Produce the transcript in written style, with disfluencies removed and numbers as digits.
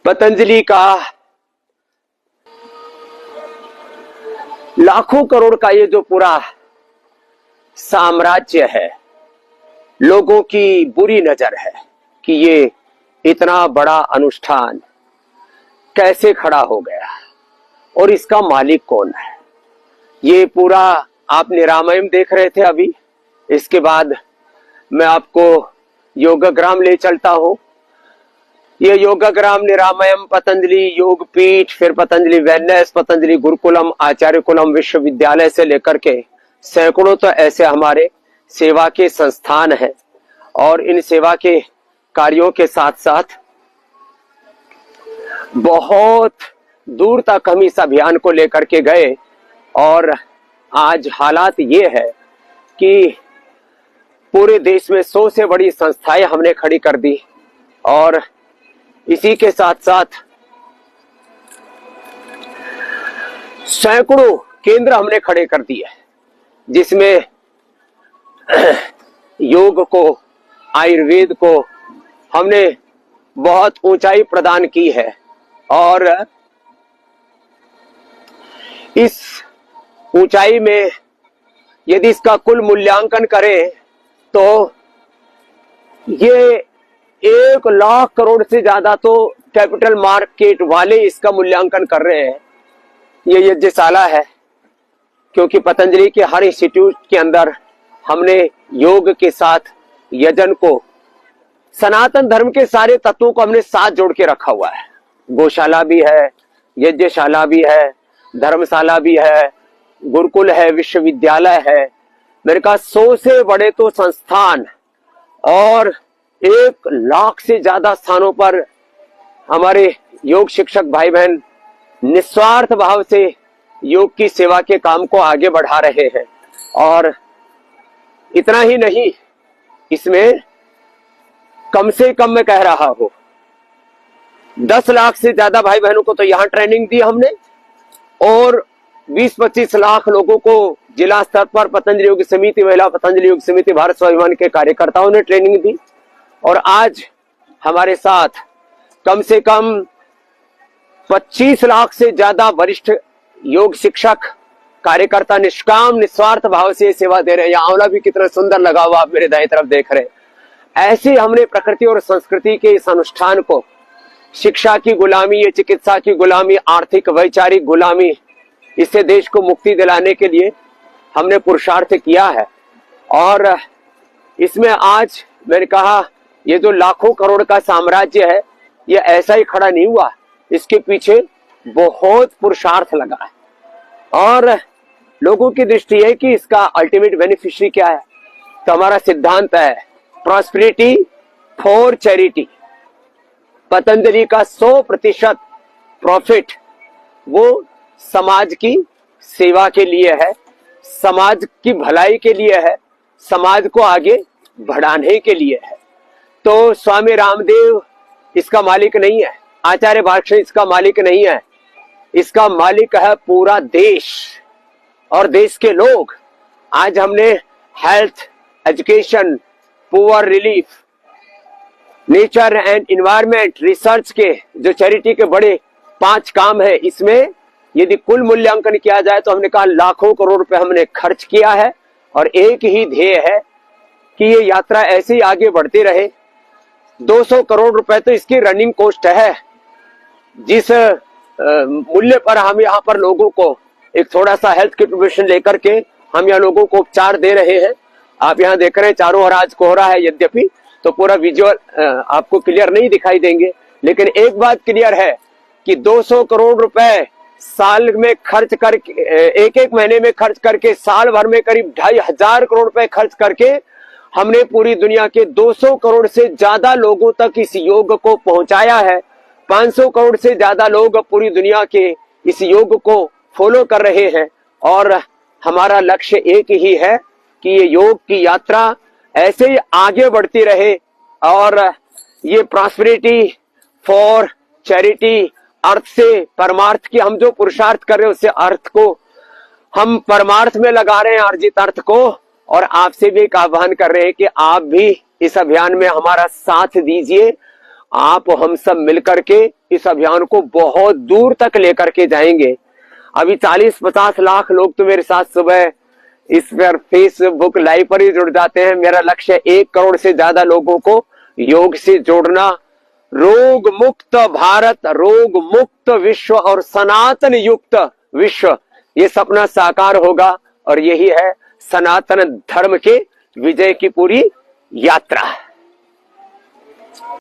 पतंजलि का लाखों करोड़ का ये जो पूरा साम्राज्य है, लोगों की बुरी नजर है कि ये इतना बड़ा अनुष्ठान कैसे खड़ा हो गया और इसका मालिक कौन है। ये पूरा आपने रामायण देख रहे थे अभी, इसके बाद मैं आपको योगग्राम ले चलता हूं। ये योगग्राम निरामयम, पतंजलि योग पीठ, फिर पतंजलि वेलनेस, पतंजलि गुरुकुलम, आचार्य कुलम विश्वविद्यालय से लेकर के सैकड़ों तो ऐसे हमारे सेवा के संस्थान हैं और इन सेवा के कार्यों के साथ साथ बहुत दूर तक हम इस अभियान को लेकर के गए और आज हालात ये है कि पूरे देश में 100 से बड़ी संस्थाएं हमने खड़ी कर दी और इसी के साथ साथ सैकड़ों केंद्र हमने खड़े कर दिए, जिसमें योग को, आयुर्वेद को हमने बहुत ऊंचाई प्रदान की है। और इस ऊंचाई में यदि इसका कुल मूल्यांकन करें तो ये 1 लाख करोड़ से ज्यादा तो कैपिटल मार्केट वाले इसका मूल्यांकन कर रहे हैं। ये यज्ञशाला है, क्योंकि पतंजलि के हर इंस्टीट्यूट के अंदर हमने योग के साथ यजन को, सनातन धर्म के सारे तत्वों को हमने साथ जोड़ के रखा हुआ है। गौशाला भी है, यज्ञशाला भी है, धर्मशाला भी है, गुरुकुल है, विश्वविद्यालय है। मेरे कहा 100 से बड़े तो संस्थान और 1 लाख से ज्यादा स्थानों पर हमारे योग शिक्षक भाई बहन निस्वार्थ भाव से योग की सेवा के काम को आगे बढ़ा रहे हैं। और इतना ही नहीं, इसमें कम से कम मैं कह रहा हूं 10 लाख से ज्यादा भाई बहनों को तो यहां ट्रेनिंग दी हमने और 20-25 लाख लोगों को जिला स्तर पर पतंजलि योग समिति, महिला पतंजलि योग समिति, भारत स्वाभिमान के कार्यकर्ताओं ने ट्रेनिंग दी। और आज हमारे साथ कम से कम 25 लाख से ज्यादा वरिष्ठ योग शिक्षक कार्यकर्ता निष्काम निस्वार्थ भाव से सेवा दे रहे हैं। आंवला भी कितना सुंदर लगा हुआ आप मेरे दाएं तरफ देख रहे हैं। ऐसे हमने प्रकृति और संस्कृति के इस अनुष्ठान को, शिक्षा की गुलामी, ये चिकित्सा की गुलामी, आर्थिक वैचारिक गुलामी, इससे देश को मुक्ति दिलाने के लिए हमने पुरुषार्थ किया है। और इसमें आज मैंने कहा ये जो लाखों करोड़ का साम्राज्य है, ये ऐसा ही खड़ा नहीं हुआ, इसके पीछे बहुत पुरुषार्थ लगा है। और लोगों की दृष्टि है कि इसका अल्टीमेट बेनिफिशियरी क्या है, तो हमारा सिद्धांत है प्रॉस्पेरिटी फॉर चैरिटी। पतंजलि का 100% प्रॉफिट वो समाज की सेवा के लिए है, समाज की भलाई के लिए है, समाज को आगे बढ़ाने के लिए है। तो स्वामी रामदेव इसका मालिक नहीं है, आचार्य भाष्य इसका मालिक नहीं है, इसका मालिक है पूरा देश और देश के लोग। आज हमने health, education, poor relief, nature and environment, research के जो चैरिटी के बड़े 5 काम है, इसमें यदि कुल मूल्यांकन किया जाए तो हमने कहा लाखों करोड़ रुपए हमने खर्च किया है। और एक ही ध्येय है कि ये यात्रा ऐसे ही आगे बढ़ती रहे। 200 करोड़ रुपए तो इसकी रनिंग कॉस्ट है। जिस मूल्य पर हम यहाँ पर लोगों को एक थोड़ा सा हेल्थ की प्रिपरेशन लेकर के हम यहाँ लोगों को उपचार दे रहे हैं। आप यहाँ देख रहे हैं चारों ओर आज कोहरा है, यद्यपि तो पूरा विजुअल आपको क्लियर नहीं दिखाई देंगे, लेकिन एक बात क्लियर है कि 200 करोड़ रुपए साल में खर्च करके, एक महीने में खर्च करके, साल भर में करीब 2500 करोड़ रुपए खर्च करके हमने पूरी दुनिया के 200 करोड़ से ज्यादा लोगों तक इस योग को पहुंचाया है। 500 करोड़ से ज्यादा लोग पूरी दुनिया के इस योग को फॉलो कर रहे हैं। और हमारा लक्ष्य एक ही है कि ये योग की यात्रा ऐसे ही आगे बढ़ती रहे और ये प्रॉस्पेरिटी फॉर चैरिटी, अर्थ से परमार्थ की हम जो पुरुषार्थ कर रहे हैं उससे अर्थ को हम परमार्थ में लगा रहे हैं, अर्जित अर्थ को। और आपसे भी एक आह्वान कर रहे हैं कि आप भी इस अभियान में हमारा साथ दीजिए आप हम सब मिलकर के इस अभियान को बहुत दूर तक लेकर के जाएंगे। अभी 40-50 लाख लोग तो मेरे साथ सुबह इस पर फेसबुक लाइव पर ही जुड़ जाते हैं। मेरा लक्ष्य 1 करोड़ से ज्यादा लोगों को योग से जोड़ना। रोग मुक्त भारत, रोग मुक्त विश्व और सनातन युक्त विश्व, ये सपना साकार होगा। और यही है सनातन धर्म के विजय की पूरी यात्रा।